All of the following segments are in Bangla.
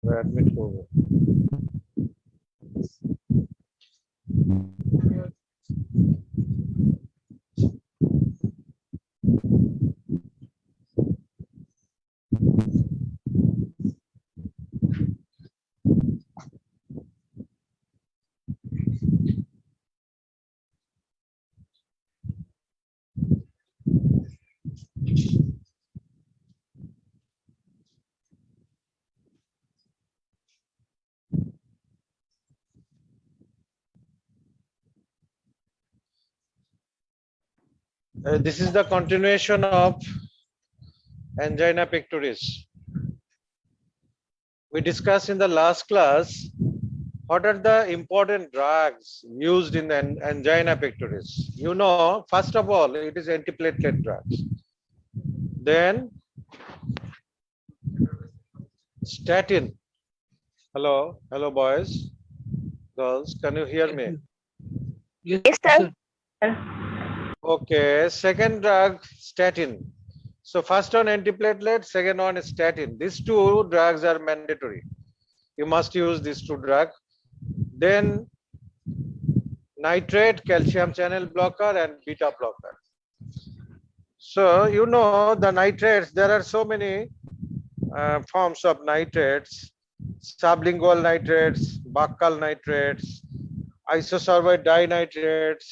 অ্যাডমিট করব। This is the continuation of angina pectoris. We discussed in the last class what are the important drugs used in angina pectoris. You know, first of all, it is antiplatelet drugs. Then statin. Hello, boys, girls. Can you hear me? Yes, sir. Okay. Second drug, statin. So first one antiplatelet, second one is statin. These two drugs are mandatory. You must use these two drugs. Then nitrate, calcium channel blocker, and beta blocker. So you know the nitrates, there are so many forms of nitrates: sublingual nitrates, buccal nitrates, isosorbide dinitrates,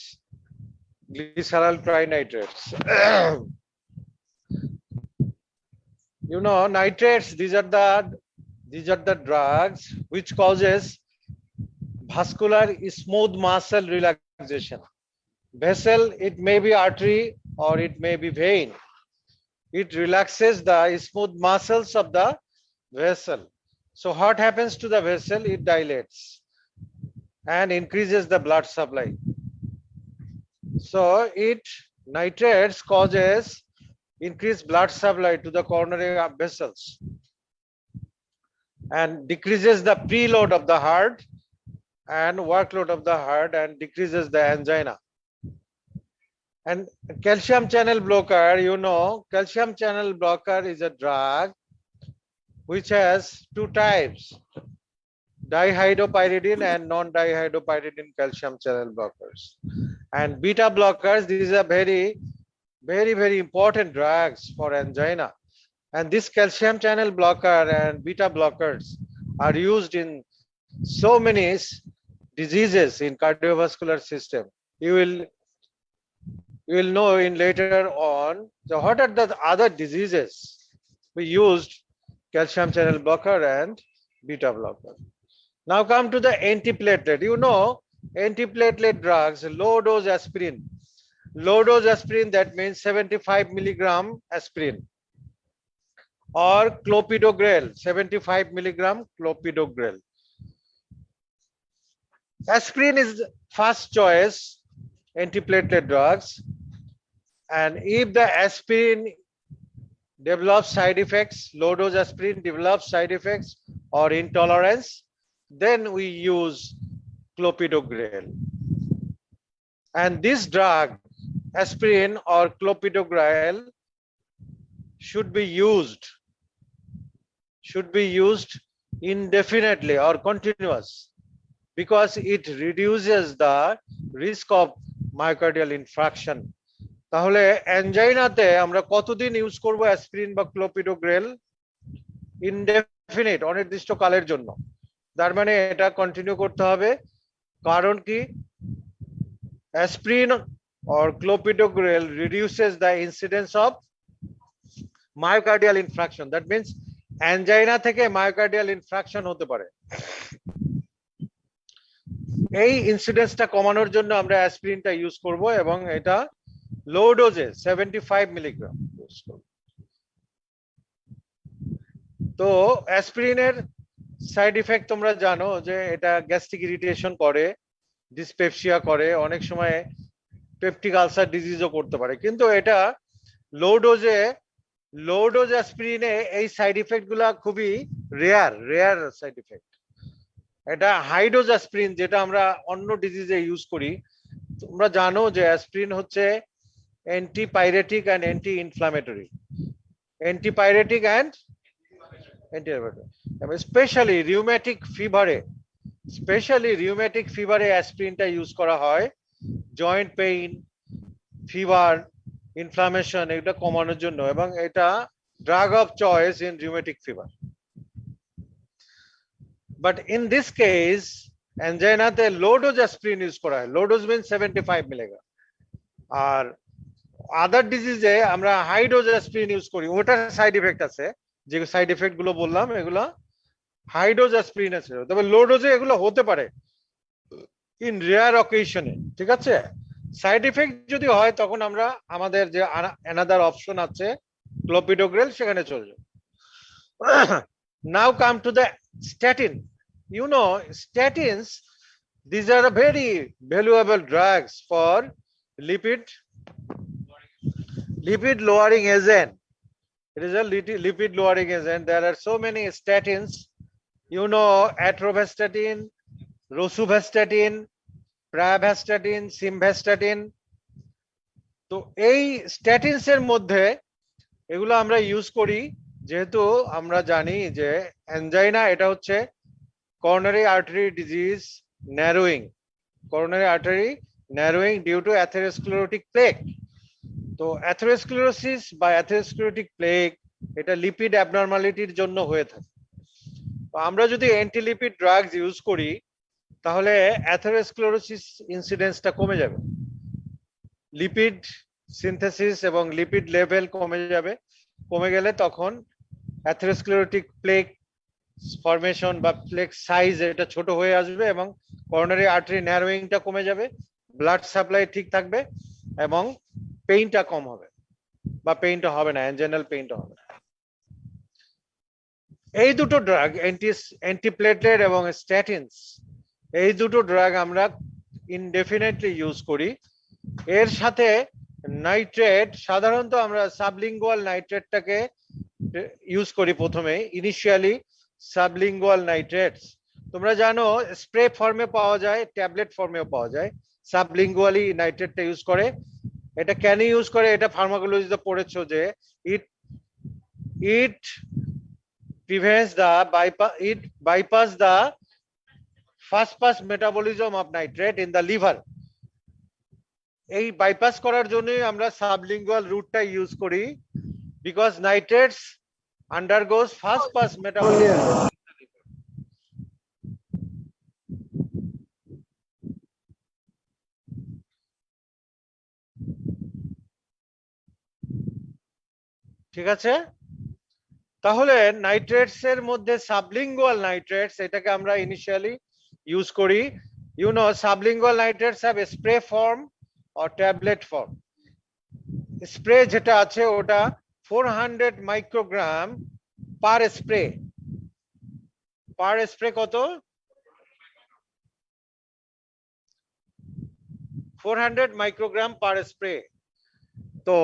glyceryl trinitrates. You know, nitrates, these are the drugs which causes vascular smooth muscle relaxation. Vessel, it may be artery or it may be vein. It relaxes the smooth muscles of the vessel. So what happens to the vessel? It dilates and increases the blood supply. So nitrates causes increased blood supply to the coronary vessels and decreases the preload of the heart and workload of the heart and decreases the angina. And calcium channel blocker, you know, calcium channel blocker is a drug which has two types: dihydropyridine and non-dihydropyridine calcium channel blockers. And beta blockers, these are very important drugs for angina. And this calcium channel blocker and beta blockers are used in so many diseases in cardiovascular system. You will know in later on. So what are the other diseases we used calcium channel blocker and beta blocker? Now come to the antiplatelet. You know, antiplatelet drugs, low dose aspirin. Low dose aspirin, that means 75 milligram aspirin, or clopidogrel, 75 milligram clopidogrel. Aspirin is first choice antiplatelet drugs, and if the aspirin develops side effects, low dose aspirin develops side effects or intolerance, then we use clopidogrel. And this drug, aspirin or clopidogrel, should be used indefinitely or continuous, because it reduces the risk of myocardial infarction. তাহলে অ্যানজাইনাতে আমরা কতদিন ইউজ করব অ্যাসপিরিন বা ক্লোপিডোগ্রেল? ইনডেফিনিট, অনির্দিষ্ট কালের জন্য। তার মানে এটা কন্টিনিউ করতে হবে। কারণ কি? Aspirin or clopidogrel reduces the incidence of myocardial infarction. That means angina থেকে myocardial infarction হতে পারে। এই ইনসিডেন্সটা কমানোর জন্য আমরা অ্যাসপিরিনটা ইউজ করব, এবং এটা লো ডোজে 75 মিলিগ্রাম ইউজ করব। তো অ্যাসপিরিনের সাইড ইফেক্ট তোমরা জানো যে এটা গ্যাস্ট্রিক ইরিটেশন করে, ডিসপেপসিয়া করে, অনেক সময় পেপটিক আলসার ডিজিজও করতে পারে। কিন্তু এটা লো ডোজ অ্যাসপিরিনে এই সাইড ইফেক্ট গুলা খুবই রেয়ার সাইড ইফেক্ট। এটা হাই ডোজ অ্যাসপিরিন, যেটা আমরা অন্য ডিজিজে ইউজ করি, তোমরা জানো যে অ্যাসপিরিন হচ্ছে antipyretic and anti inflammatory. Antipyretic and antidiabetic, specially rheumatic ফিভারে অ্যাসপিরিনটা ইউজ করা হয় জয়েন্ট পেইন, ফিভার, ইনফ্লামেশন এটা কমানোর জন্য, এবং এটা drug of choice in rheumatic fever. But in this case অ্যাঞ্জাইনাতে লো ডোজ অ্যাসপিরিন ইউজ করা হয়, লো ডোজ মিন 75 মিলিগ্রাম। আর আদার ডিজিজে আমরা হাই ডোজ অ্যাসপিরিন ইউজ করি, ওটার সাইড ইফেক্ট আছে, যে সাইড ইফেক্ট গুলো বললাম এগুলো হাই ডোজ অ্যাসপিরিন আছে, তবে লো ডোজে এগুলো হতে পারে ইন রেয়ার অকেশনে, ঠিক আছে। সাইড ইফেক্ট যদি হয় তখন আমরা আমাদের যে অ্যানাদার অপশন আছে ক্লোপিডোগ্রেল, সেখানে চলে যাব। Now come to the statin. You know, statins, these are a very valuable drugs for lipid lowering agent. It is a lipid lowering agent. There are so many statins, you know, atorvastatin, rosuvastatin, pravastatin, simvastatin. তো এই স্ট্যাটিনস এর মধ্যে এগুলো আমরা ইউজ করি যেহেতু আমরা জানি যে অ্যানজাইনা এটা হচ্ছে coronary artery disease narrowing, coronary artery narrowing due to atherosclerotic plaque. তো atherosclerosis বা atherosclerotic plaque এটা লিপিড অ্যাবনরমালিটির জন্য হয়ে থাকে। তো আমরা যদি অ্যান্টিলিপিড ড্রাগস ইউজ করি তাহলে অ্যাথেরোস্ক্লেরোসিস ইনসিডেন্সটা কমে যাবে, লিপিড সিনথেসিস এবং লিপিড লেভেল কমে যাবে। কমে গেলে তখন অ্যাথেরোস্ক্লেরোটিক প্লেক ফরমেশন বা প্লেক সাইজ এটা ছোট হয়ে আসবে এবং করোনারি আর্টারি ন্যারোয়িংটা কমে যাবে, ব্লাড সাপ্লাই ঠিক থাকবে এবং পেইনটা কম হবে বা পেইনটা হবে না, অ্যানজাইনাল পেইনটা হবে না। এই দুটো ড্রাগ অ্যান্টিপ্লেটলেট এবং স্ট্যাটিনস, এই দুটো ড্রাগ আমরা ইনডেফিনেটলি ইউজ করি। এর সাথে নাইট্রেট, সাধারণত আমরা সাবলিঙ্গুয়াল নাইট্রেটটাকে ইউজ করি প্রথমে, ইনিশিয়ালি সাবলিঙ্গুয়াল নাইট্রেটস। তোমরা জানো স্প্রে ফর্মে পাওয়া যায়, ট্যাবলেট ফর্মেও পাওয়া যায়। সাবলিঙ্গুয়ালি নাইট্রেটটা ইউজ করে। এটা কেন ইউজ করে, এটা ফার্মাকোলজিতে পড়েছো যে it prevents the bypass the first pass metabolism of nitrate in the liver. এই বাইপাস করার জন্যই আমরা সাবলিঙ্গুয়াল রুটটা ইউজ করি, because nitrates undergoes first pass metabolism. ঠিক আছে, তাহলে নাইট্রেটস এর মধ্যে সাবলিঙ্গুয়াল নাইট্রেটস, এটাকে আমরা ইনিশিয়ালি ইউজ করি। You know sublingual nitrates have spray form or tablet form. Spray যেটা আছে ওটা 400 microgram per spray. Per spray কত? 400 মাইক্রোগ্রাম পার স্প্রে। তো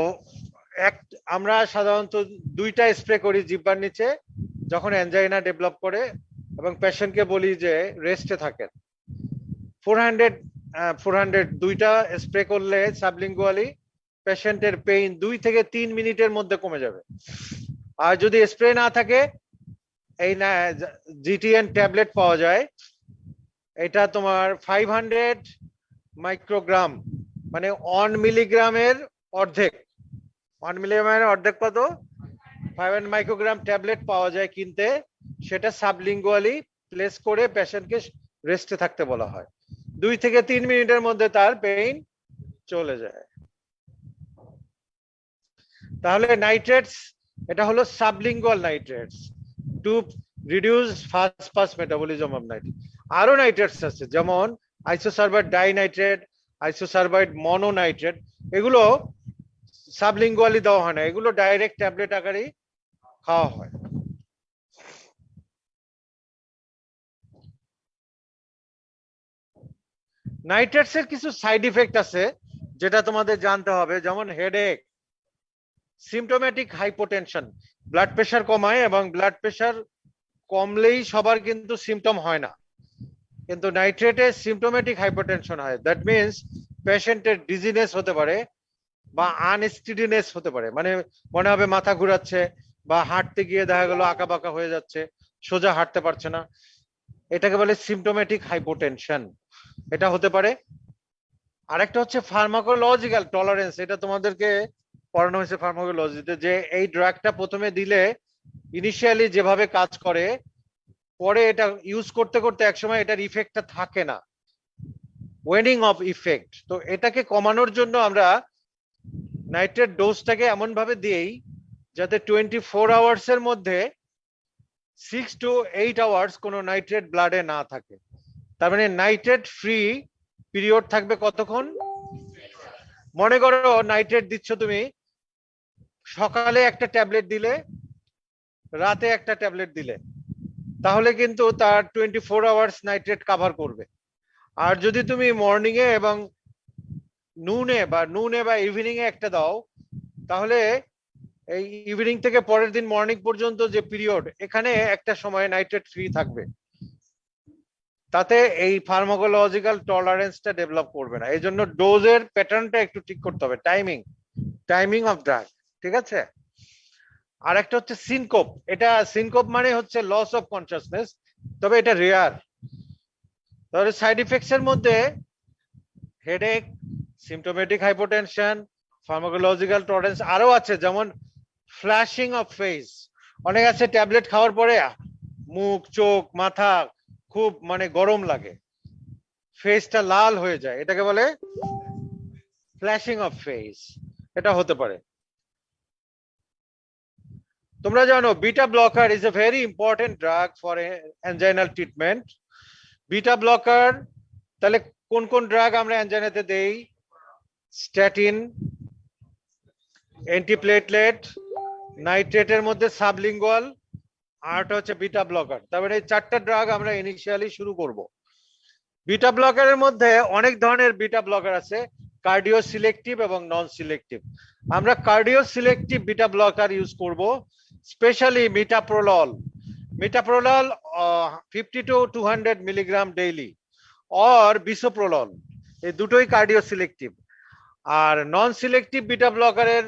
আমরা সাধারণত দুইটা স্প্রে করি জিহ্বার নিচে যখন অ্যানজাইনা ডেভেলপ করে এবং পেশেন্টকে বলি যে রেস্টে থাকেন। 400 দুইটা স্প্রে করলে সাবলিঙ্গুয়ালি পেশেন্টের পেইন 2 থেকে 3 মিনিটের মধ্যে কমে যাবে। আর যদি স্প্রে না থাকে, এই জিটিএন ট্যাবলেট পাওয়া যায়, এটা তোমার 500 মাইক্রোগ্রাম, মানে 1 মিলিগ্রামের অর্ধেক। 1 মিলিগ্রামের অর্ধেক কত? 500 মাইক্রোগ্রাম ট্যাবলেট পাওয়া যায় কিনতে, সেটা সাবলিঙ্গুয়ালি প্লেস করে পেশেন্টকে রেস্টে থাকতে বলা হয়। 2 থেকে 3 মিনিটের মধ্যে তার পেইন চলে যায়। তাহলে নাইট্রেটস এটা হলো sublingual nitrates to reduce fast pass metabolism of nitrate. আরো নাইট্রেটস আছে যেমন আইসোসারবাইড ডাইনাইট্রেট, আইসোসারবাইড মনোনাইট্রেট, এগুলো সাবলিঙ্গুয়ালি দেওয়া হয় না, এগুলো ডাইরেক্ট ট্যাবলেট আকারেই খাওয়া হয়। নাইট্রেটস এর কিছু সাইড ইফেক্ট আছে যেটা তোমাদের জানতে হবে, যেমন headache, symptomatic hypotension, blood pressure কমায় এবং ব্লাড প্রেশার কমলেই সবার কিন্তু সিমটম হয় না, কিন্তু নাইট্রেটে সিমটোম্যাটিক হাইপোটেনশন হয়। দ্যাট মিনস পেশেন্টের ডিজিনেস হতে পারে বা আনস্টিডিনেস হতে পারে, মানে মনে হবে মাথা ঘুরাচ্ছে, বা হাঁটতে গিয়ে দেখা গেল আঁকা বাঁকা হয়ে যাচ্ছে, সোজা হাঁটতে পারছে না, এটাকে বলে সিমটোমেটিক হাইপোটেনশন, এটা হতে পারে। আরেকটা হচ্ছে ফার্মাকোলজিক্যাল টলারেন্স, এটা তোমাদেরকে পড়ানো হয়েছে ফার্মাকোলজিতে, যে এই ড্রাগটা প্রথমে দিলে ইনিশিয়ালি যেভাবে কাজ করে, পরে এটা ইউজ করতে করতে একসময় এটার ইফেক্টটা থাকে না, ওয়েনিং অফ ইফেক্ট। তো এটাকে কমানোর জন্য আমরা নাইট্রেট ডোজটাকে এমন ভাবে দিই যাতে 24 আওয়ার্স এর মধ্যে 6 to 8 আওয়ার্স কোনো নাইট্রেট ব্লাডে না থাকে। তার মানে নাইট্রেট ফ্রি পিরিয়ড থাকবে কতক্ষণ? মনে করো নাইট্রেট দিচ্ছ তুমি, সকালে একটা ট্যাবলেট দিলে, রাতে একটা ট্যাবলেট দিলে, তাহলে কিন্তু তার 24 আওয়ার্স নাইট্রেট কাভার করবে। আর যদি তুমি মর্নিং এ এবং নুনে বা ইভিনিং এ একটা দাও, তাহলে এই ইভিনিং থেকে পরের দিন মর্নিং পর্যন্ত যে পিরিয়ড, এখানে একটা সময় নাইট্রেট ফ্রি থাকবে, তাতে এই ফার্মাকোলজিক্যাল টলারেন্সটা ডেভেলপ করবে না। এই জন্য ডোজের প্যাটার্নটা একটু ঠিক করতে হবে, টাইমিং অফ ড্রাগ, ঠিক আছে? আর একটা হচ্ছে সিনকোপ, এটা সিনকোপ মানে হচ্ছে লস অফ কনসাসনেস, তবে এটা রেয়ার। তাহলে সাইড ইফেক্টস এর মধ্যে headache, symptomatic hypotension, pharmacological tolerance, আরো আছে যেমন ফ্ল্যাশিং অফ ফেস। অনেক আছে ট্যাবলেট খাওয়ার পরে মুখ, চোখ, মাথা খুব মানে গরম লাগে, ফেসটা লাল হয়ে যায়, এটাকে বলে ফ্ল্যাশিং অফ ফেস, এটা হতে পারে। তোমরা জানো beta blocker is a very important drug for anginal treatment. Beta blocker, তাহলে কোন কোন ড্রাগ আমরা অ্যাঞ্জাইনাতে দেই? স্ট্যাটিন, অ্যান্টিপ্লেটলেট, নাইট্রেটের মধ্যে সাবলিঙ্গুয়াল, আরটা হচ্ছে বিটা ব্লকার। তারপরে এই চারটা ড্রাগ আমরা ইনিশিয়ালি শুরু করব। বিটা ব্লকারের মধ্যে অনেক ধরনের বিটা ব্লকার আছে, কার্ডিও সিলেক্টিভ এবং নন সিলেক্টিভ। আমরা cardio selective beta blocker use করব, specially metoprolol. Metoprolol 50 to 200 milligram daily, or bisoprolol, এই দুটোই কার্ডিও সিলেক্টিভ। আর নন সিলেক্টিভ বিটা ব্লকারের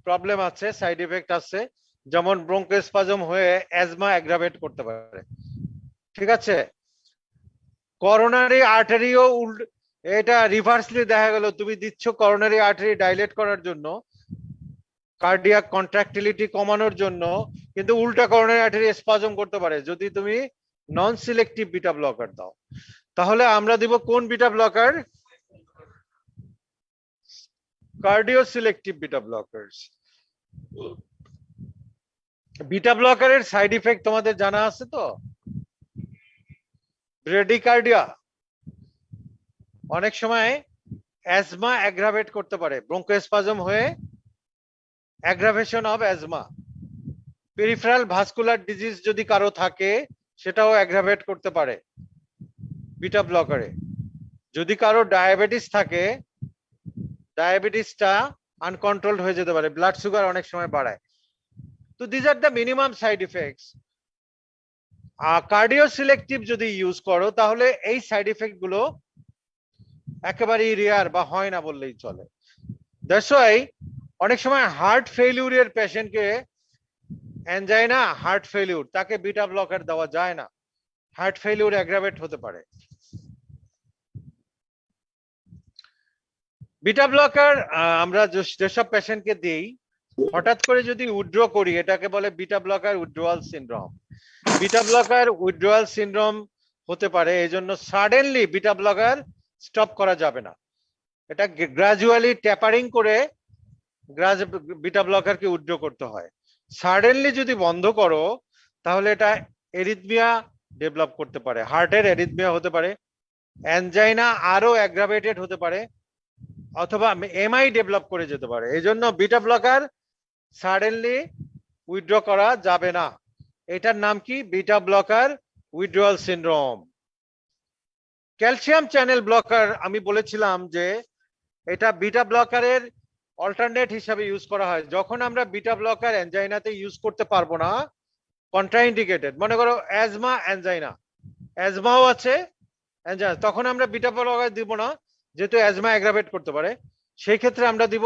প্রবলেম আছে, সাইড এফেক্ট আছে, যেমন ব্রঙ্কোস্পাজম হয়ে অ্যাজমা অ্যাগ্রাভেট করতে পারে, ঠিক আছে? করোনারি আর্টারিও এটা রিভার্সলি দেখা গেল, তুমি দিচ্ছ করোনারি আর্টারি ডাইলেট করার জন্য, কার্ডিয়াক কন্ট্রাক্টিলিটি কমানোর জন্য, কিন্তু উল্টা করোনারি আর্টারি স্পাজম করতে পারে যদি তুমি নন সিলেক্টিভ বিটা ব্লকার দাও। তাহলে আমরা দিব কোন beta blocker? Cardio selective beta blockers. Beta ব্লকারের সাইড ইফেক্ট তোমাদের জানা আছে তো? ব্রেডিকার্ডিয়া, অনেক সময় অ্যাজমা অ্যাগ্রাভেট করতে পারে, ব্রঙ্কোস্পাজম হয়ে aggravation of asthma. Peripheral vascular disease যদি কারো থাকে, সেটাও অ্যাগ্রাভেট করতে পারে বিটা ব্লকারে। যদি কারো ডায়াবেটিস থাকে, ডায়াবেটিসটা আনকন্ট্রোলড হয়ে যেতে পারে, ব্লাড সুগার অনেক সময় বাড়ায়। তো this are the minimum side effects. Cardio selective যদি ইউজ করো, তাহলে এই সাইড ইফেক্ট গুলো একেবারেই রেয়ার বা হয় না বললেই চলে। দ্যাটস ওয়াই অনেক সময় হার্ট ফেলিউরের পেশেন্টকে, অ্যানজাইনা হার্ট ফেলিউর, তাকে বিটা ব্লকার দেওয়া যায় না, হার্ট ফেলিউর অ্যাগ্রাভেট হতে পারে। বিটা ব্লকার আমরা যেসব পেশেন্টকে দিই, হঠাৎ করে যদি উইথড্র করি, এটাকে বলে beta blocker withdrawal syndrome. Beta blocker withdrawal syndrome হতে পারে, এই জন্য সাডেনলি বিটা ব্লকার স্টপ করা যাবে না, এটা গ্রাজুয়ালি ট্যাপারিং করে বিটা ব্লকারকে উইথড্র করতে হয়। সাডেনলি যদি বন্ধ করো, তাহলে এটা এরিথমিয়া ডেভেলপ করতে পারে, হার্টের এরিথমিয়া হতে পারে, অ্যানজাইনা আরো অ্যাগ্রাভেটেড হতে পারে, অথবা এমআই ডেভেলপ করে যেতে পারে। এই জন্য বিটা ব্লকার সাডেনলি উইথড্র করা যাবে না। এটার নাম কি? Beta blocker withdrawal syndrome. Calcium channel blocker আমি বলেছিলাম যে এটা বিটা ব্লকারের অল্টারনেট হিসাবে ইউজ করা হয় যখন আমরা বিটা ব্লকার অ্যানজাইনাতে ইউজ করতে পারবো না, কন্ট্রাইন্ডিকেটেড। মনে করো অ্যাজমা, অ্যানজাইনা, অ্যাজমাও আছে, তখন আমরা বিটা ব্লকার দিব না, যেহেতু অ্যাজমা অ্যাগ্রাভেট করতে পারে। সেই ক্ষেত্রে আমরা দিব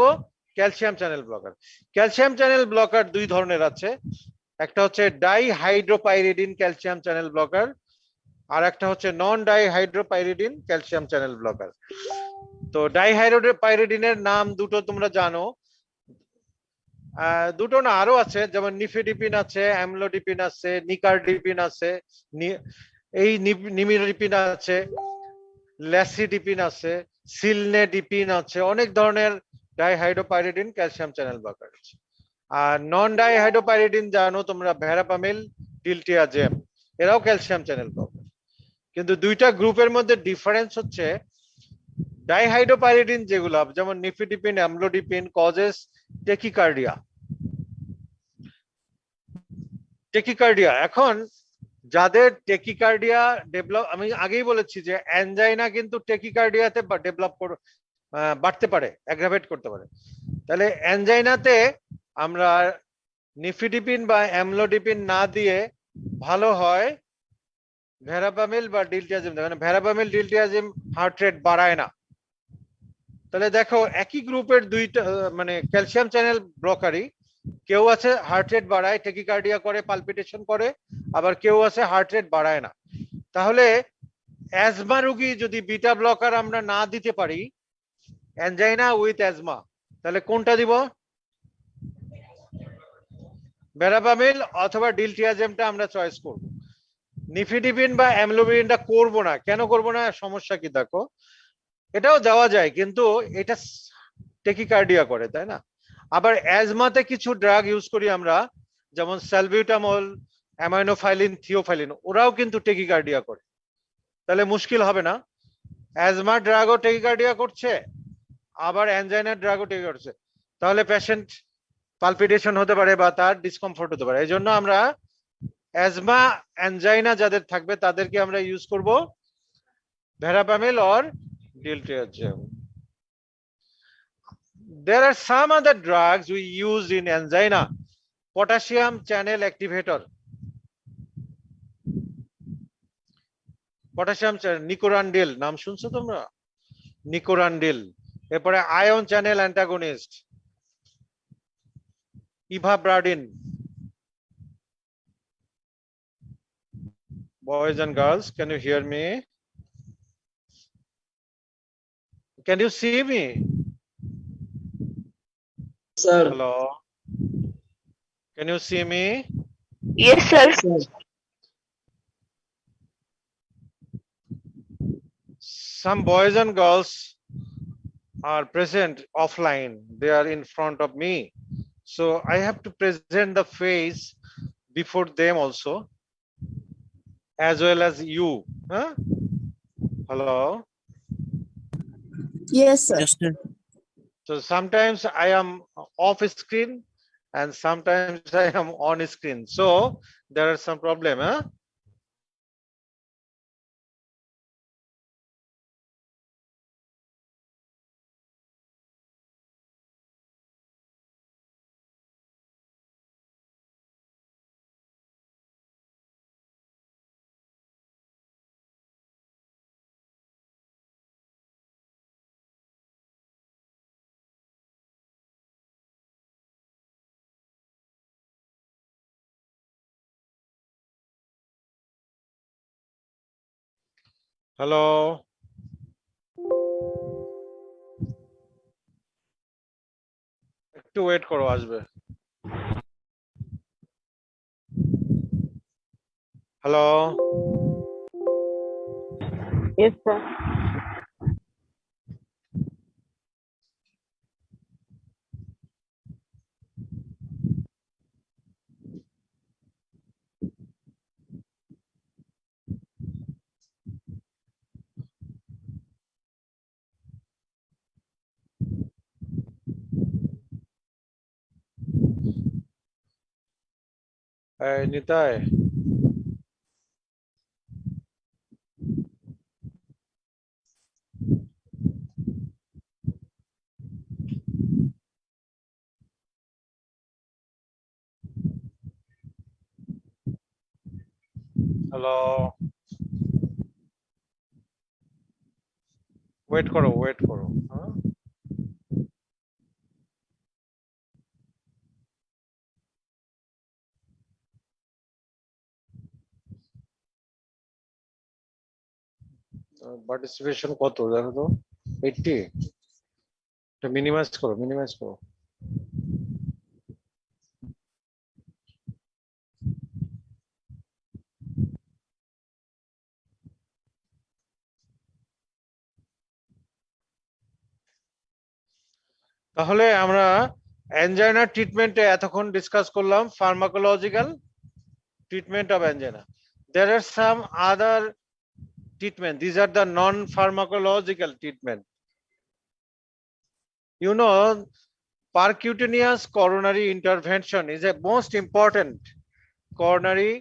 calcium channel blocker. Calcium channel blocker দুই ধরনের আছে, একটা হচ্ছে ডাইহাইড্রোপাইরিডিন ক্যালসিয়াম চ্যানেল ব্লকার, আর একটা হচ্ছে নন ডাইহাইড্রোপাইরিডিন ক্যালসিয়াম চ্যানেল ব্লকার। তো ডাইহাইড্রোপাইরিডিনের নাম দুটো তোমরা জানো, দুটো না আরো আছে, যেমন নিফিডিপিন আছে, অ্যামলোডিপিন আছে, নিকারডিপিন আছে, এই নিমিডিপিন আছে, ল্যাসিডিপিন আছে, সিলনেডিপিন আছে, অনেক ধরনের ডাইহাইড্রোপাইরিডিন ক্যালসিয়াম চ্যানেল ব্লকার আছে। আর নন ডাইহাইড্রোপাইরিডিন জানো তোমরা, ভ্যারাপামিল, ডিলটিয়াজেম, এরাও ক্যালসিয়াম চ্যানেল ব্লকার। কিন্তু দুইটা গ্রুপের মধ্যে ডিফারেন্স হচ্ছে ডাইহাইড্রোপাইরিডিন যেগুলো যেমন nifedipine, amlodipine causes tachycardia. Tachycardia এখন যাদের টেকিকার্ডিয়া ডেভেলপ, আমি আগেই বলেছি যে অ্যানজাইনা কিন্তু টেকিকার্ডিয়াতে ডেভেলপ বাড়তে পারে, অ্যাগ্রাভেট করতে পারে। তাহলে অ্যানজাইনাতে আমরা নিফিডিপিন বা অ্যামলোডিপিন না দিয়ে ভালো হয় ভ্যারাপামিল বা ডিলটিয়াজিম, মানে ভ্যারাপামিল ডিলটিয়াজিম হার্ট রেট বাড়ায় না। তাহলে দেখো একই গ্রুপের দুইটা মানে ক্যালসিয়াম চ্যানেল ব্লকারই, কেউ আছে হার্ট রেট বাড়ায়, টেকিকার্ডিয়া করে, পালপিটেশন করে, আবার কেউ আছে হার্ট রেট বাড়ায় না। তাহলে অ্যাজমা রোগী যদি বিটা ব্লকার আমরা না দিতে পারি, অ্যানজাইনা উইথ অ্যাজমা, তাহলে কোনটা দিব? ভ্যারাপামিল অথবা ডিলটিয়াজেমটা আমরা চয়েস করব। নিফিডিপিন বা অ্যামলোডিপিনটা করব না। কেন করব না? সমস্যা কি দেখো, এটাও দেওয়া যায় কিন্তু এটা টেকিকার্ডিয়া করে, তাই না? আবার অ্যাজমাতে কিছু ড্রাগ ইউজ করি আমরা, যেমন স্যালবিউটামল, অ্যামাইনোফাইলিন, থিওফাইলিন, ওরাও কিন্তু টেকিকার্ডিয়া করে। তাহলে মুশকিল হবে না? অ্যাজমা ড্রাগও টেকিকার্ডিয়া করছে, আবার অ্যানজাইনার ড্রাগও টেকিকার্ডিয়া করছে, তাহলে পেশেন্ট পালপিটেশন হতে পারে বা তার ডিসকমফোর্ট হতে পারে। এই জন্য আমরা অ্যাজমা অ্যানজাইনা যাদের থাকবে তাদেরকে আমরা ইউজ করব verapamil or diltiazem. There are some other drugs we use in angina. Potassium channel activator, potassium nicorandil, নাম শুনছো তোমরা? নিকোরান্ডিল। এরপরে ion channel antagonist, ivabradine. Boys and girls, can you hear me? Can you see me? Sir. Hello, can you see me? Yes, sir. Some boys and girls are present offline, they are in front of me, so I have to present the face before them also, as well as you, huh? Hello. Yes, sir. Yes, sir. So sometimes I am off screen and sometimes I am on screen, so there are some problem, huh? Hello. একটু ওয়েট করো, আসবে। হ্যালো। Yes, sir. এই নিতাই, হ্যালো, ওয়েট করো, ওয়েট করো, হ্যাঁ? পার্টিসিপেশন কত দেখো তো, 80। এটা মিনিমাইজ করো, মিনিমাইজ করো। তাহলে আমরা অ্যানজাইনা ট্রিটমেন্টে এতক্ষণ ডিসকাস করলাম pharmacological treatment of angina. There are some other treatment. These are the non-pharmacological treatment. You know, percutaneous coronary intervention is a most important coronary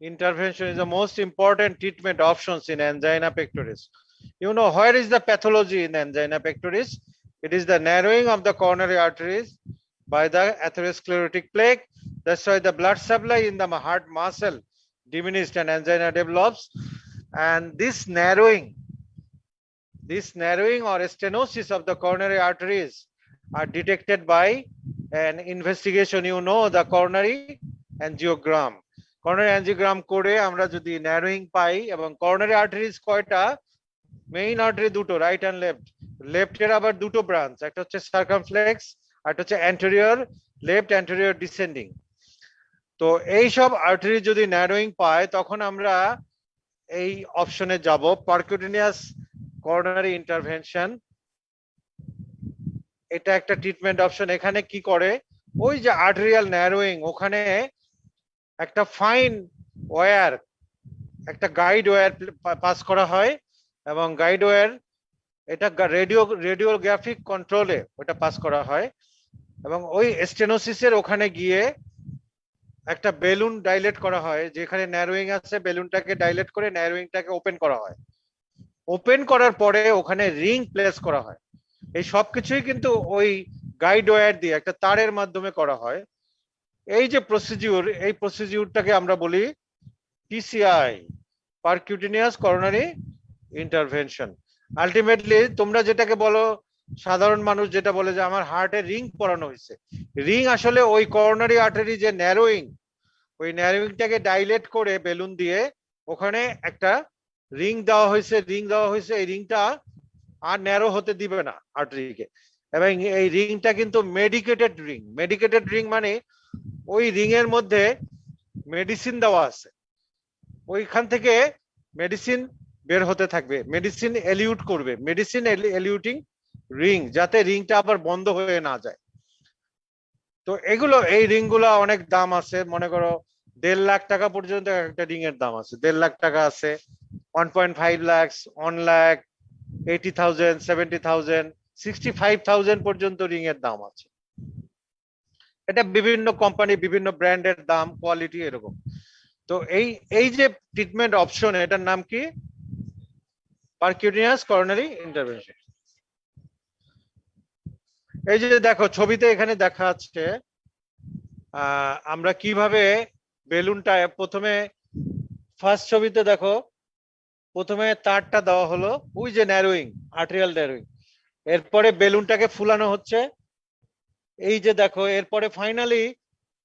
intervention is the most important treatment options in angina pectoris. You know, where is the pathology in angina pectoris? It is the narrowing of the coronary arteries by the atherosclerotic plaque. That's why the blood supply in the heart muscle diminished and angina develops. And this narrowing or stenosis of the coronary arteries are detected by an investigation. You know, the coronary angiogram. Coronary angiogram করে আমরা যদি narrowing পাই এবং coronary arteries কয়টা, মেইন আর্টারি দুটো, রাইট এন্ড লেফট। লেফটের আবার দুটো ব্রাঞ্চ, একটা হচ্ছে সার্কামফ্লেক্স আর একটা হচ্ছে অ্যান্টেরিয়র লেফট, অ্যান্টেরিয়র ডিসেন্ডিং। তো এই সব আর্টারি যদি ন্যারোয়িং পায় তখন আমরা এই অপশনে যাব, পারকিউটেনিয়াস করোনারি ইন্টারভেনশন। এটা একটা ট্রিটমেন্ট অপশন। এখানে কি করে, ওই যে আর্টেরিয়াল ন্যারোয়িং, ওখানে একটা ফাইন ওয়্যার, একটা গাইড ওয়্যার পাস করা হয় এবং গাইড ওয়্যার এটা রেডিওগ্রাফিক কন্ট্রোলে ওটা পাস করা হয় এবং ওই স্টেনোসিসের ওখানে গিয়ে একটা বেলুন ডাইলেট করা হয়, যেখানে ন্যারোয়িং আছে বেলুনটাকে ডাইলেট করে ন্যারোয়িংটাকে ওপেন করা হয়। ওপেন করার পরে ওখানে রিং প্লেস করা হয়। এই সবকিছুই কিন্তু ওই গাইড ওয়্যার দিয়ে একটা তারের মাধ্যমে করা হয়। এই যে প্রসিডিউর, এই প্রসিডিউরটাকে আমরা বলি PCI, percutaneous coronary intervention. Ultimately তোমরা যেটাকে বলো, সাধারণ মানুষ যেটা বলে যে আমার হার্টে রিং পরানো হয়েছে, রিং আসলে ওই করোনারি আর্টারি যে ন্যারোয়িং, ওই ন্যারোয়িংটাকে ডাইলেট করে বেলুন দিয়ে ওখানে একটা রিং দেওয়া হয়েছে, এই রিংটা আর ন্যারো হতে দিবে না আর্টারিকে। এবং এই রিংটা কিন্তু মেডিকেটেড রিং মানে ওই রিং এর মধ্যে মেডিসিন দেওয়া আছে, ওইখান থেকে মেডিসিন বের হতে থাকবে, মেডিসিন এলিউট করবে, মেডিসিন এলিউটিং রিং, যাতে রিংটা আবার বন্ধ হয়ে না যায়। তো এগুলো, এই রিং গুলো অনেক দাম আছে, মনে করো 1.5 লাখ টাকা পর্যন্ত একটা রিং এর দাম আছে। 1.5 লাখ টাকা আছে, 1.5 লাখ, 1 লাখ, 80,000, 70,000, 65,000 পর্যন্ত রিং এর দাম আছে। এটা বিভিন্ন কোম্পানি, বিভিন্ন ব্র্যান্ডের দাম, কোয়ালিটি এরকম। তো এই যে ট্রিটমেন্ট অপশন, এটার নাম কি? Percutaneous coronary intervention. এই যে দেখো ছবিতে এখানে দেখা যাচ্ছে আমরা কিভাবে বেলুনটা, প্রথমে ফার্স্ট ছবিতে দেখো, প্রথমে তারটা দেওয়া হলো, ওই যে ন্যারোয়িং, আর্টেরিয়াল ন্যারোয়িং, এরপরে বেলুনটাকে ফুলানো হচ্ছে, এই যে দেখো, এরপরে ফাইনালি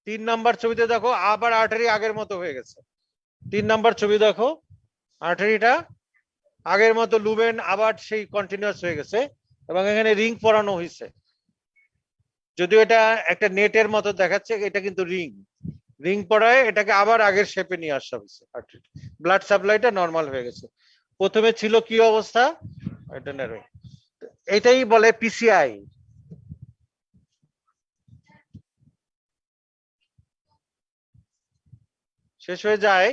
3 নাম্বার ছবিতে দেখো আবার আর্টারি আগের মতো হয়ে গেছে। 3 নাম্বার ছবি দেখো, আর্টারিটা আগের মতো লুবেন আবার সেই কন্টিনিউয়াস হয়ে গেছে এবং এখানে রিং পরানো হয়েছে। যদিও এটা একটা নেটের মতো দেখাচ্ছে, এটা কিন্তু রিং পরায় এটাকে আবার আগের শেপে নিয়ে আসা হয়েছে। ব্লাড সাপ্লাইটা নর্মাল হয়ে গেছে। প্রথমে ছিল কি অবস্থা, এটা নেই, এটাই বলে পিসিআই। শেষ হয়ে যায়,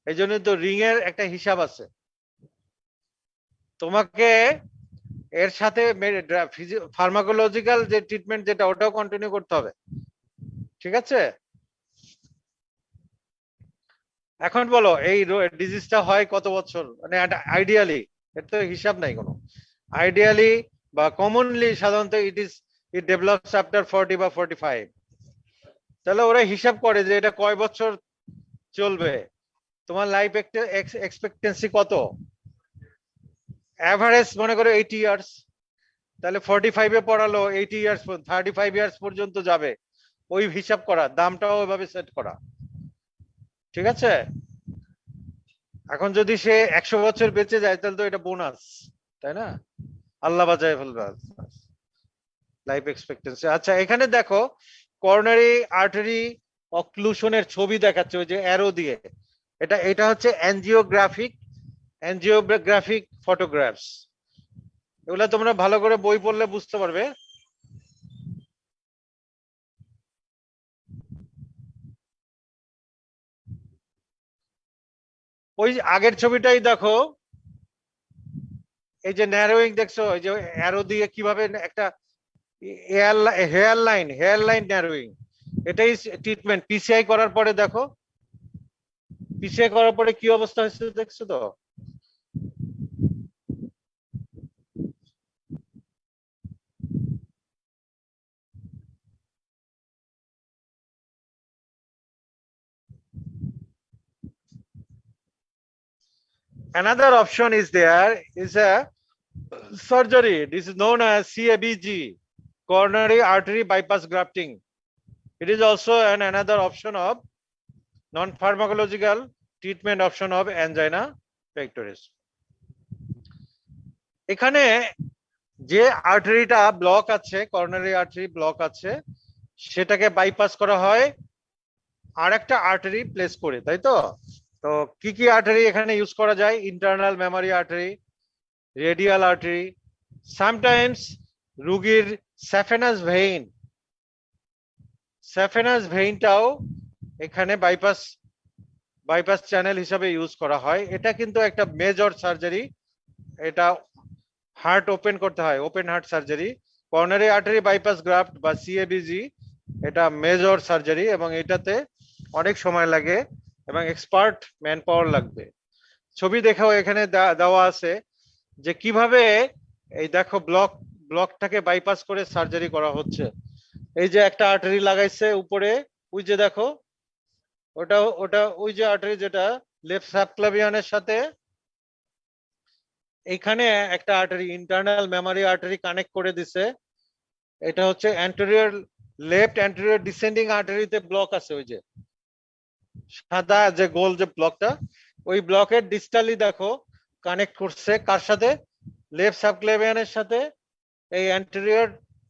এই জন্য তো রিং এর একটা হিসাব আছে। তোমাকে এর সাথে ফার্মাকোলজিক্যাল যে ট্রিটমেন্ট যেটা, ওটাও কন্টিনিউ করতে হবে, ঠিক আছে? এখন বলো এই ডিজিজটা হয় কত বছর, মানে আইডিয়ালি, এর তো হিসাব নাই কোনো। আইডিয়ালি বা কমনলি সাধারণত ইট ডেভেলপস আফটার 40 বা 45। তাহলে ওরা হিসাব করে যে এটা কয় বছর চলবে, তোমার লাইফ এক্সপেক্টেন্সি কত, এভারেজ মনে করো 80 ইয়ার্স, তাহলে 45-এ পড়ালো, 80 ইয়ার্স, 35 ইয়ার্স পর্যন্ত যাবে, ওই হিসাব করা, দামটাও ওইভাবে সেট করা, ঠিক আছে? এখন যদি সে 100 বছর বেঁচে যায় তাহলে তো এটা বোনাস, তাই না? আল্লাহ বাঁচায় ফেলবে, লাইফ এক্সপেক্টেন্সি। আচ্ছা এখানে দেখো করোনারি আর্টারি অক্লুশনের ছবি দেখাচ্ছে ওই যে অ্যারো দিয়ে, এটা এটা হচ্ছে এনজিওগ্রাফিক ফটোগ্রাফস। এগুলা তোমরা ভালো করে বই পড়লে বুঝতে পারবে। ওই আগের ছবিটাই দেখো, এই যে ন্যারোয়িং দেখছো, এই যে অ্যারো দিয়ে কিভাবে একটা হেয়ার লাইন ন্যারোয়িং, এটাই ট্রিটমেন্ট। পিসিআই করার পরে দেখো, পিসিআই করার পরে কি অবস্থা হয়েছে দেখছো তো? Another option is there is a surgery. This is known as CABG, coronary artery bypass grafting. It is also another option of non-pharmacological treatment option of angina pectoris. এখানে যে আর্টারিটা ব্লক আছে, করোনারি আর্টারি ব্লক আছে, সেটাকে বাইপাস করা হয় আর একটা আর্টারি প্লেস করে, তাই তো? তো কি কি আর্টারি এখানে ইউজ করা যায়? Internal memory artery, radial artery, sometimes রুগীর স্যাফেনাস ভেইনটাও এখানে বাইপাস চ্যানেল হিসাবে ইউজ করা হয়। এটা কিন্তু একটা মেজর সার্জারি, এটা হার্ট ওপেন করতে হয়, open heart surgery. Coronary artery bypass graft বা সিএবিজি এটা মেজর সার্জারি, এবং এটাতে অনেক সময় লাগে এবং এক্সপার্ট ম্যান পাওয়ার লাগবে। ছবি দেখাও এখানে দেওয়া আছে যে কিভাবে, এই দেখো ব্লকটাকে বাইপাস করে সার্জারি করা হচ্ছে। এই যে একটা আর্টারি লাগাইছে উপরে, ওই যে দেখো ওটা ওটা ওই যে আর্টারি যেটা লেফট সাবক্লাভিয়ানের সাথে এইখানে একটা artery, internal memory artery connect করে দিছে। এটা হচ্ছে লেফট অ্যান্টেরিয়র ডিসেন্ডিং আর্টারিতে ব্লক আছে, ওই যে সাদা যে গোল যে ব্লকটা, ওই ব্লকের ডিস্টালি দেখো কানেক্ট করছে কার সাথে? লেফট সাবক্লেভিয়ানের সাথে এই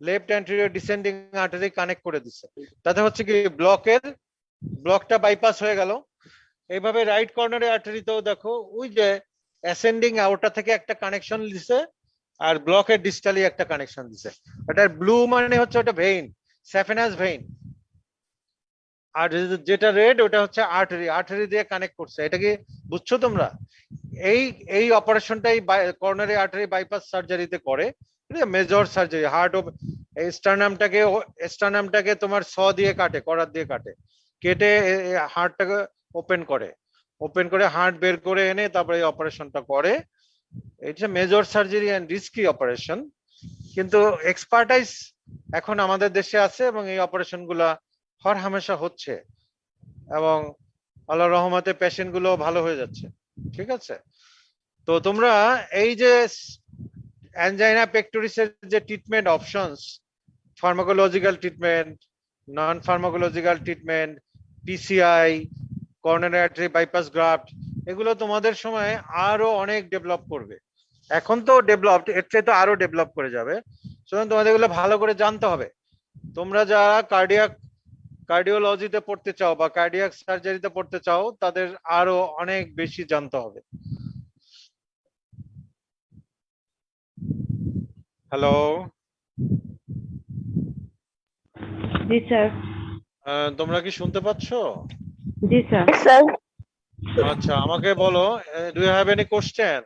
left anterior descending artery connect করে দিচ্ছে। তাতে হচ্ছে কি ব্লকটা বাইপাস হয়ে গেল। এইভাবে রাইট কর্নারে আর্টারিতেও দেখো ওই যে অ্যাসেন্ডিং আউটার থেকে একটা কানেকশন দিছে আর ব্লকের ডিস্টালি একটা কানেকশন দিছে। ওটার ব্লু মানে হচ্ছে ওটা ভেইন, স্যাফেনাস ভেইন, আর যেটা রেড ওটা হচ্ছে আর্টারি দিয়ে কানেক্ট করছে। এটা কি বুঝছো তোমরা? এই এই অপারেশনটাই করোনারি আর্টারি বাইপাস সার্জারিতে করে, মেজর সার্জারি। স্টার্নামটাকে তোমার দিয়ে কাটে, করার দিয়ে কাটে, কেটে হার্টটাকে ওপেন করে হার্ট বের করে এনে তারপরে এই অপারেশনটা করে। এটা major surgery and risky operation, কিন্তু এক্সপার্টাইজ এখন আমাদের দেশে আছে এবং এই অপারেশন গুলা হর হামেশা হচ্ছে, এবং আল্লাহর রহমতে পেশেন্ট গুলো ভালো হয়ে যাচ্ছে। ঠিক আছে, তো তোমরা এই যে অ্যানজাইনা পেক্টোরিসের যে treatment options, pharmacological treatment, non pharmacological treatment, PCI, coronary artery bypass graft, এগুলো তোমাদের সময় আরো অনেক ডেভেলপ করবে। এখন তো ডেভেলপড, এর চেয়ে তো আরো ডেভেলপ করে যাবে। সুতরাং তোমাদের এগুলো ভালো করে জানতে হবে। তোমরা যারা কার্ডিওলজিতে পড়তে চাও বা কার্ডিয়াক সার্জারিতে পড়তে চাও, তাদের আরো অনেক বেশি জানতে হবে। হ্যালো, জি স্যার। তোমরা কি শুনতে পাচ্ছ? জি স্যার। স্যার। আচ্ছা, আমাকে বলো, do you have any question?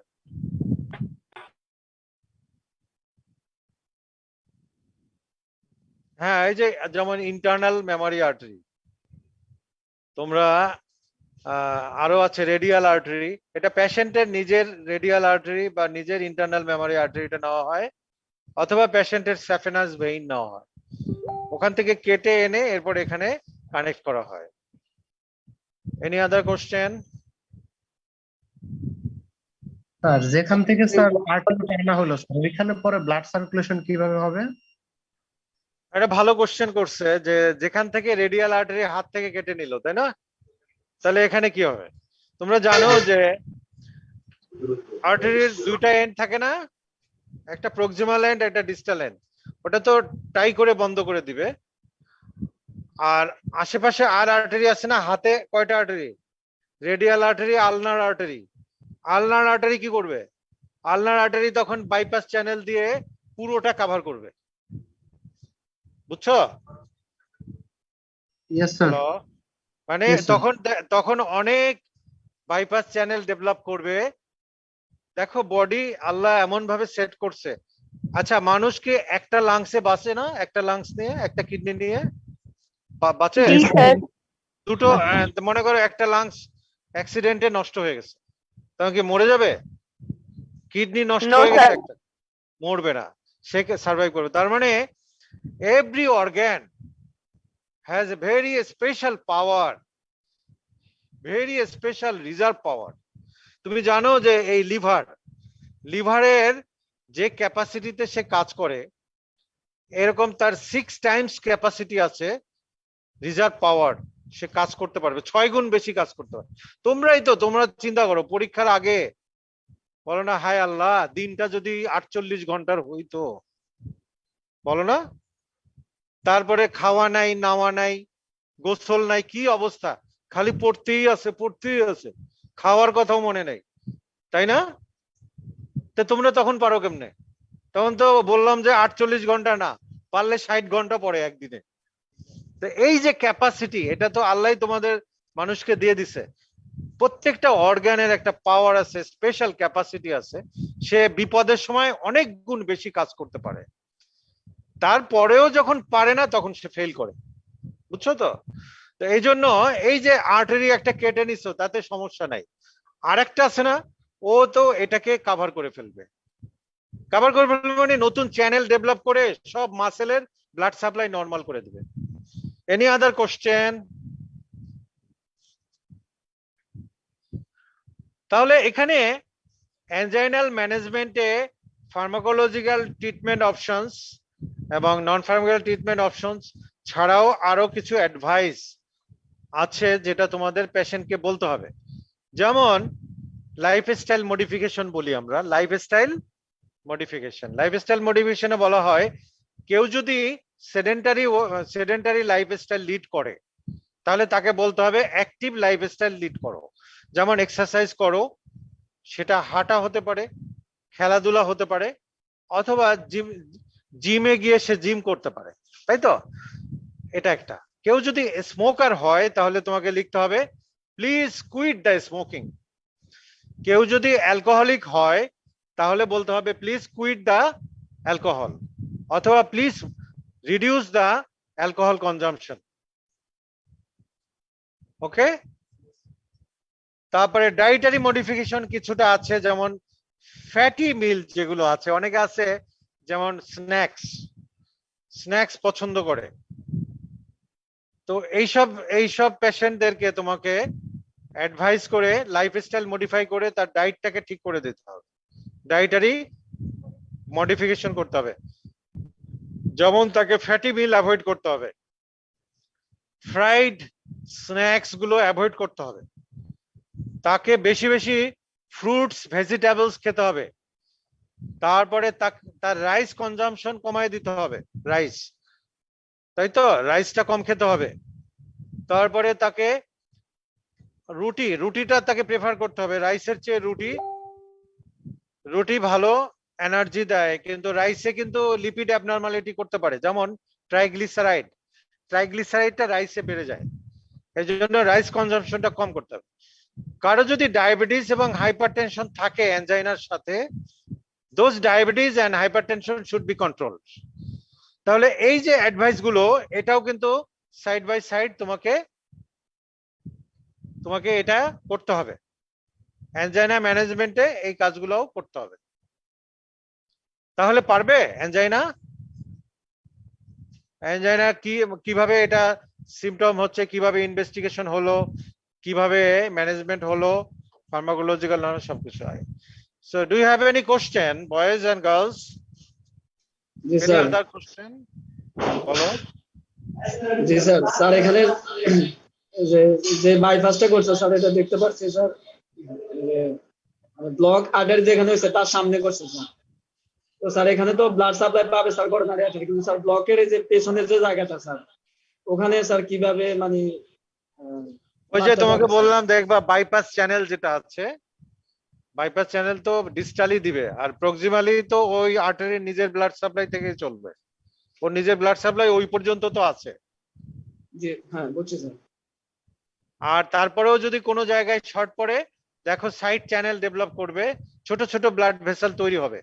হ্যাঁ, এই যে যেমন ইন্টারনাল মেমোরি আর্টারি, তোমরা আরো আছে রেডিয়াল আর্টারি। এটা পেশেন্টের নিজের রেডিয়াল আর্টারি বা নিজের ইন্টারনাল মেমোরি আর্টারিটা নেওয়া হয়, অথবা পেশেন্টের স্যাফেনাস ভেইন নেওয়া হয়, ওখান থেকে কেটে এনে এরপর এখানে কানেক্ট করা হয়। Any other question? স্যার যেখান থেকে স্যার আর্টারি টানা হলো স্যার ওইখানে পরে ব্লাড সার্কুলেশন কিভাবে হবে? একটা ভালো কোশ্চেন করছে, যে যেখান থেকে রেডিয়াল আর্টারি হাত থেকে কেটে নিল, তাই না? তাহলে এখানে কি হবে? তোমরা জানো যে আর্টারির দুইটা এন্ড থাকে না, একটা প্রক্সিমাল এন্ড একটা ডিস্টাল এন্ড, ওটা তো টাই করে বন্ধ করে দিবে। আর আশেপাশে আর আর্টারি আছে না, হাতে কয়টা artery? Radial artery, ulnar artery. Ulnar artery কি করবে? আলনার আর্টারি তখন বাইপাস চ্যানেল দিয়ে পুরোটা কভার করবে, বুঝছো? Yes sir. হ্যালো? মানে Yes, sir. তখন অনেক বাইপাস চ্যানেল ডেভেলপ করবে। দেখো বডি আল্লাহ এমন ভাবে সেট করছে। আচ্ছা, মানুষ কি একটা লাংসে বাঁচে না? একটা লাংস নিয়ে, একটা কিডনি নিয়ে বাঁচে? জি স্যার। দুটো মনে করো একটা লাংস অ্যাক্সিডেন্টে নষ্ট হয়ে গেছে, তখন কি মরে যাবে? কিডনি নষ্ট No, হয়ে গেছে sir. একটা, মরবে না, সে সার্ভাইভ করবে। তার মানে every organ has a very special power, very special reserve power. তুমি জানো যে এই লিভারের যে ক্যাপাসিটিতে সে কাজ করে, এরকম তার 6 টাইমস ক্যাপাসিটি আছে রিজার্ভ পাওয়ার, সে কাজ করতে পারবে, 6 গুণ বেশি কাজ করতে পারবে। তোমরা চিন্তা করো, পরীক্ষার আগে বলো না, হায় আল্লাহ দিনটা যদি 48 ঘন্টার হইতো, বলো না? তারপরে খাওয়া নাই, নাওয়া নাই, গোসল নাই, কি অবস্থা, খালি পড়তেই আছে, খাওয়ার কথাও মনে নেই, তাই না? তো তোমরা তখন পারো কেমনে? তখন তো বললাম যে 48 ঘন্টা না, পারলে 60 ঘন্টা পড়ে একদিনে। তো এই যে ক্যাপাসিটি, এটা তো আল্লাহ তোমাদের মানুষকে দিয়ে দিছে। প্রত্যেকটা অর্গানের একটা পাওয়ার আছে, স্পেশাল ক্যাপাসিটি আছে, সে বিপদের সময় অনেক গুণ বেশি কাজ করতে পারে। তারপরেও যখন পারে না তখন সে ফেল করে, বুঝছো তো? তো এই জন্য এই যে আর্টারি একটা কেটে নিছো তাতে সমস্যা নাই, আর একটা আছে না, ও তো এটাকে কভার করে ফেলবে মানে নতুন চ্যানেল ডেভেলপ করে সব মাসেলের ব্লাড সাপ্লাই নর্মাল করে দিবে। Any other question? তাহলে এখানে অ্যানজাইনাল ম্যানেজমেন্টে ফার্মাকোলজিক্যাল ট্রিটমেন্ট অপশনস এবং নন ফার্মাকোলজিক্যাল ট্রিটমেন্ট অপশনস ছাড়াও আরো কিছু অ্যাডভাইস আছে যেটা তোমাদের পেশেন্টকে বলতে হবে। যেমন লাইফস্টাইল মডিফিকেশন বলি আমরা, লাইফস্টাইল মডিফিকেশনে বলা হয় কেউ যদি সেডেন্টারি লাইফস্টাইল লিড করে তাহলে তাকে বলতে হবে অ্যাক্টিভ লাইফস্টাইল লিড করো। যেমন এক্সারসাইজ করো, সেটা হাঁটা হতে পারে, খেলাধুলা হতে পারে, অথবা জিমে গিয়ে সে জিম করতে পারে, তাই তো? এটা একটা। কেউ যদি স্মোকার হয় তাহলে তোমাকে লিখতে হবে প্লিজ কুইট দ্য স্মোকিং। কেউ যদি অ্যালকোহলিক হয় তাহলে বলতে হবে প্লিজ কুইট দ্য অ্যালকোহল, অথবা please reduce the alcohol consumption. Okay? তারপরে ডায়েটারি মডিফিকেশন কিছুটা আছে, যেমন ফ্যাটি মিল যেগুলো আছে, অনেকে আছে যেমন স্ন্যাক্স পছন্দ করে, তো এইসব পেশেন্টদেরকে তোমাকে অ্যাডভাইস করে লাইফস্টাইল মডিফাই করে তার ডায়েটটাকে ঠিক করে দিতে হবে, ডায়েটারি মডিফিকেশন করতে হবে। যেমন তাকে ফ্যাটি মিল অ্যাভয়েড করতে হবে, ফ্রাইড স্ন্যাক্স গুলো অ্যাভয়েড করতে হবে, তাকে বেশি বেশি ফ্রুটস ভেজিটেবলস খেতে হবে, তারপরে তার রাইস কনজাম্পশন কমায় দিতে হবে, রাইস, তাই তো? রাইসটা কম খেতে হবে। তারপরে তাকে রুটিটা তাকে প্রেফার করতে হবে, রাইসের চেয়ে রুটি ভালো, এনার্জি দেয়, কিন্তু রাইসে কিন্তু লিপিড অ্যাবনরমালিটি করতে পারে, যেমন ট্রাইগ্লিসারাইডটা রাইসে বেড়ে যায়, এই জন্য রাইস কনজাম্পশনটা কম করতে হবে। কারো যদি ডায়াবেটিস এবং হাইপারটেনশন থাকে অ্যানজাইনার সাথে, those diabetes and hypertension should be control. তাহলে এই যে অ্যাডভাইস গুলো, এটাও কিন্তু সাইড বাই সাইড তোমাকে এটা করতে হবে, অ্যানজাইনা ম্যানেজমেন্টে এই কাজগুলোও করতে হবে। তাহলে পারবে অ্যানজাইনা কিভাবে এটা সিমটম হচ্ছে, কিভাবে ইনভেস্টিগেশন হলো, কিভাবে ম্যানেজমেন্ট হলো, ফার্মাকোলজিক্যাল নলেজ সবকিছু হয়। So do you have any question, boys and girls? G Any sir. other question? বলো। জি স্যার। স্যার এখানে যে যে বাইপাসটা করছে স্যার, এটা দেখতে পাচ্ছি স্যার ব্লক আর্টারি যেখানে হয়েছে তার সামনে করছে স্যার। তো স্যার এখানে তো ব্লাড সাপ্লাই পাবে স্যার করোনারি আর্টারি, কিন্তু স্যার ব্লকের এই যে পেছনের যে জায়গাটা স্যার, ওখানে স্যার কিভাবে মানে ওই যে blood টা তোমাকে পাবে, স্যার? বললাম দেখবা বাইপাস চ্যানেল যেটা আছে, বাইপাস চ্যানেল তো ডিস্টালি দিবে, আর প্রক্সিমালি তো ওই আর্টারির নিজের ব্লাড সাপ্লাই থেকে চলবে, ওর নিজের ব্লাড সাপ্লাই ওই পর্যন্ত তো আছে। জি হ্যাঁ বুঝছি স্যার। আর তারপরেও যদি কোনো জায়গায় শর্ট পড়ে, দেখো সাইড চ্যানেল ডেভেলপ করবে, ছোট ছোট ব্লাড ভেসেল তৈরি হবে।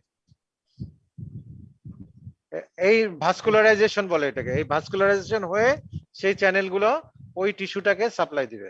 এই ভাস্কুলারাইজেশন বলে এটাকে, এই ভাস্কুলারাইজেশন হয়ে সেই চ্যানেলগুলো ওই টিস্যুটাকে সাপ্লাই দিবে।